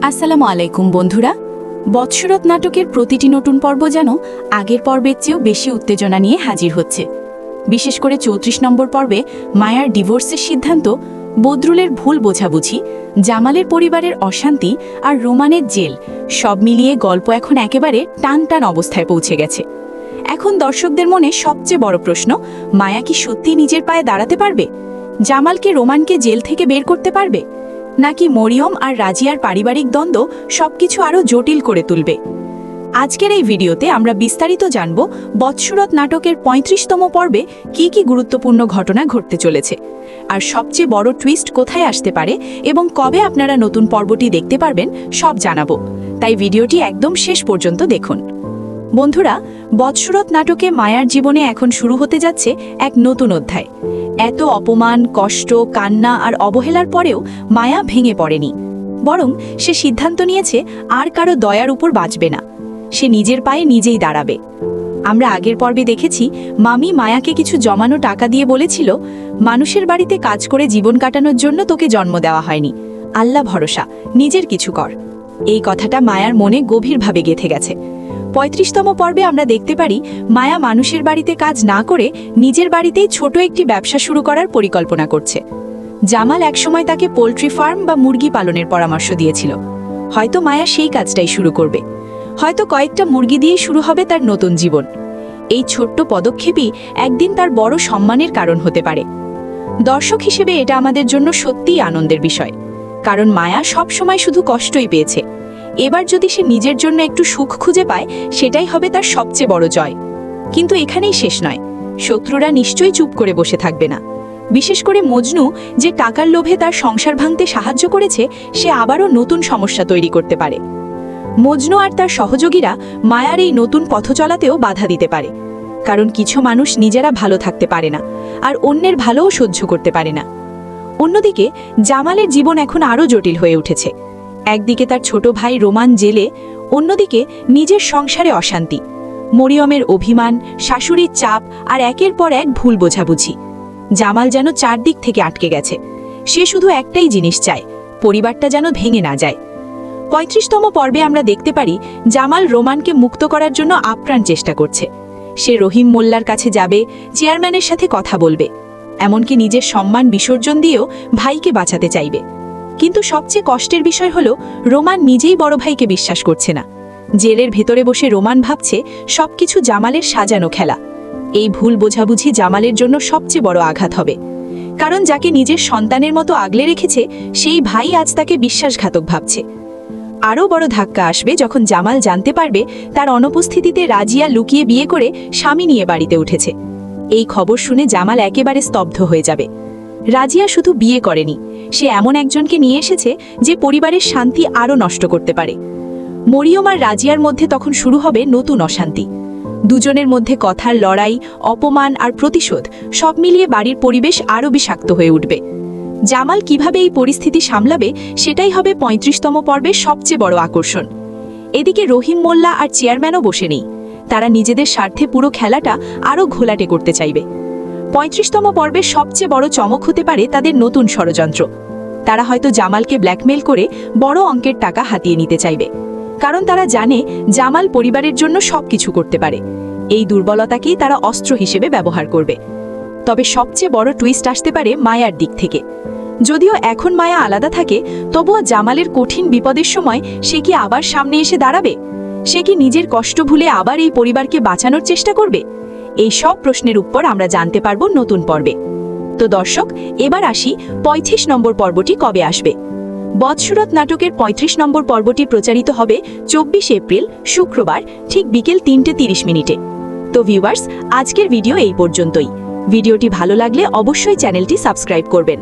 আসসালামু আলাইকুম বন্ধুরা। বৎসরত নাটকের প্রতিটি নতুন পর্ব যেন আগের পর্বের চেয়েও বেশি উত্তেজনা নিয়ে হাজির হচ্ছে। বিশেষ করে ৩৪ নম্বর পর্বে মায়ার ডিভোর্সের সিদ্ধান্ত, বদরুলের ভুল বোঝাবুঝি, জামালের পরিবারের অশান্তি আর রোমানের জেল, সব মিলিয়ে গল্প এখন একেবারে টান টান অবস্থায় পৌঁছে গেছে। এখন দর্শকদের মনে সবচেয়ে বড় প্রশ্ন, মায়া কি সত্যি নিজের পায়ে দাঁড়াতে পারবে? জামালকে রোমানকে জেল থেকে বের করতে পারবে, নাকি মরিয়ম আর রাজিয়ার পারিবারিক দ্বন্দ্ব সবকিছু আরও জটিল করে তুলবে? আজকের এই ভিডিওতে আমরা বিস্তারিত জানব বৎসরত নাটকের ৩৫তম পর্বে কি কি গুরুত্বপূর্ণ ঘটনা ঘটতে চলেছে, আর সবচেয়ে বড় টুইস্ট কোথায় আসতে পারে এবং কবে আপনারা নতুন পর্বটি দেখতে পারবেন সব জানাবো। তাই ভিডিওটি একদম শেষ পর্যন্ত দেখুন। বন্ধুরা, বৎসরত নাটকে মায়ার জীবনে এখন শুরু হতে যাচ্ছে এক নতুন অধ্যায়। এত অপমান, কষ্ট, কান্না আর অবহেলার পরেও মায়া ভেঙে পড়েনি, বরং সে সিদ্ধান্ত নিয়েছে আর কারো দয়ার উপর বাঁচবে না। সে নিজের পায়ে নিজেই দাঁড়াবে। আমরা আগের পর্বে দেখেছি মামি মায়াকে কিছু জমানো টাকা দিয়ে বলেছিল, মানুষের বাড়িতে কাজ করে জীবন কাটানোর জন্য তোকে জন্ম দেওয়া হয়নি, আল্লাহ ভরসা, নিজের কিছু কর। এই কথাটা মায়ার মনে গভীরভাবে গেঁথে গেছে। ৩৫তম পর্বে আমরা দেখতে পারি মায়া মানুষের বাড়িতে কাজ না করে নিজের বাড়িতেই ছোট একটি ব্যবসা শুরু করার পরিকল্পনা করছে। জামাল একসময় তাকে পোল্ট্রি ফার্ম বা মুরগি পালনের পরামর্শ দিয়েছিল। হয়তো মায়া সেই কাজটাই শুরু করবে। হয়তো কয়েকটা মুরগি দিয়েই শুরু হবে তার নতুন জীবন। এই ছোট্ট পদক্ষেপই একদিন তার বড় সম্মানের কারণ হতে পারে। দর্শক হিসেবে এটা আমাদের জন্য সত্যিই আনন্দের বিষয়, কারণ মায়া সব সময় শুধু কষ্টই পেয়েছে। এবার যদি সে নিজের জন্য একটু সুখ খুঁজে পায়, সেটাই হবে তার সবচেয়ে বড় জয়। কিন্তু এখানেই শেষ নয়। শত্রুরা নিশ্চয়ই চুপ করে বসে থাকবে না। বিশেষ করে মজনু, যে টাকার লোভে তার সংসার ভাঙতে সাহায্য করেছে, সে আবারও নতুন সমস্যা তৈরি করতে পারে। মজনু আর তার সহযোগীরা মায়ার এই নতুন পথ চলাতেও বাধা দিতে পারে, কারণ কিছু মানুষ নিজেরা ভালো থাকতে পারে না আর অন্যের ভালোও সহ্য করতে পারে না। অন্যদিকে জামালের জীবন এখন আরও জটিল হয়ে উঠেছে। একদিকে তার ছোট ভাই রোমান জেলে, অন্যদিকে নিজের সংসারে অশান্তি, মরিয়মের অভিমান, শাশুড়ির চাপ আর একের পর এক ভুল বোঝাবুঝি। জামাল যেন চারদিক থেকে আটকে গেছে। সে শুধু একটাই জিনিস চায়, পরিবারটা যেন ভেঙে না যায়। ৩৫তম পর্বে আমরা দেখতে পারি জামাল রোমানকে মুক্ত করার জন্য আপ্রাণ চেষ্টা করছে। সে রহিম মোল্লার কাছে যাবে, চেয়ারম্যানের সাথে কথা বলবে, এমনকি নিজের সম্মান বিসর্জন দিয়েও ভাইকে বাঁচাতে চাইবে। কিন্তু সবচেয়ে কষ্টের বিষয় হলো, রোমান নিজেই বড় ভাইকে বিশ্বাস করছে না। জেলের ভেতরে বসে রোমান ভাবছে সবকিছু জামালের সাজানো খেলা। এই ভুল বোঝাবুঝি জামালের জন্য সবচেয়ে বড় আঘাত হবে, কারণ যাকে নিজের সন্তানের মতো আগলে রেখেছে, সেই ভাই আজ তাকে বিশ্বাসঘাতক ভাবছে। আরও বড় ধাক্কা আসবে যখন জামাল জানতে পারবে তার অনুপস্থিতিতে রাজিয়া লুকিয়ে বিয়ে করে স্বামী নিয়ে বাড়িতে উঠেছে। এই খবর শুনে জামাল একেবারে স্তব্ধ হয়ে যাবে। রাজিয়া শুধু বিয়ে করেনি, সে এমন একজনকে নিয়ে এসেছে যে পরিবারের শান্তি আরও নষ্ট করতে পারে। মরিয়ম আর রাজিয়ার মধ্যে তখন শুরু হবে নতুন অশান্তি। দুজনের মধ্যে কথার লড়াই, অপমান আর প্রতিশোধ, সব মিলিয়ে বাড়ির পরিবেশ আরও বিষাক্ত হয়ে উঠবে। জামাল কিভাবে এই পরিস্থিতি সামলাবে, সেটাই হবে ৩৫তম পর্বের সবচেয়ে বড় আকর্ষণ। এদিকে রহিম মোল্লা আর চেয়ারম্যানও বসে নেই। তারা নিজেদের স্বার্থে পুরো খেলাটা আরও ঘোলাটে করতে চাইবে। ৩৫তম পর্বের সবচেয়ে বড় চমক হতে পারে তাদের নতুন ষড়যন্ত্র। তারা হয়তো জামালকে ব্ল্যাকমেল করে বড় অঙ্কের টাকা হাতিয়ে নিতে চাইবে, কারণ তারা জানে জামাল পরিবারের জন্য সবকিছু করতে পারে। এই দুর্বলতাকেই তারা অস্ত্র হিসেবে ব্যবহার করবে। তবে সবচেয়ে বড় টুইস্ট আসতে পারে মায়ার দিক থেকে। যদিও এখন মায়া আলাদা থাকে, তবুও জামালের কঠিন বিপদের সময় সে কি আবার সামনে এসে দাঁড়াবে? সে কি নিজের কষ্ট ভুলে আবার এই পরিবারকে বাঁচানোর চেষ্টা করবে? এই সব প্রশ্নের উত্তর আমরা জানতে পারব নতুন পর্বে। তো দর্শক, এবার আসি ৩৫ নম্বর পর্বটি কবে আসবে। বৎসরত নাটকের ৩৫ নম্বর পর্বটি প্রচারিত হবে ২৪ এপ্রিল শুক্রবার ঠিক বিকেল ৩:৩০ মিনিটে। তো ভিউয়ার্স, আজকের ভিডিও এই পর্যন্তই। ভিডিওটি ভালো লাগলে অবশ্যই চ্যানেলটি সাবস্ক্রাইব করবেন।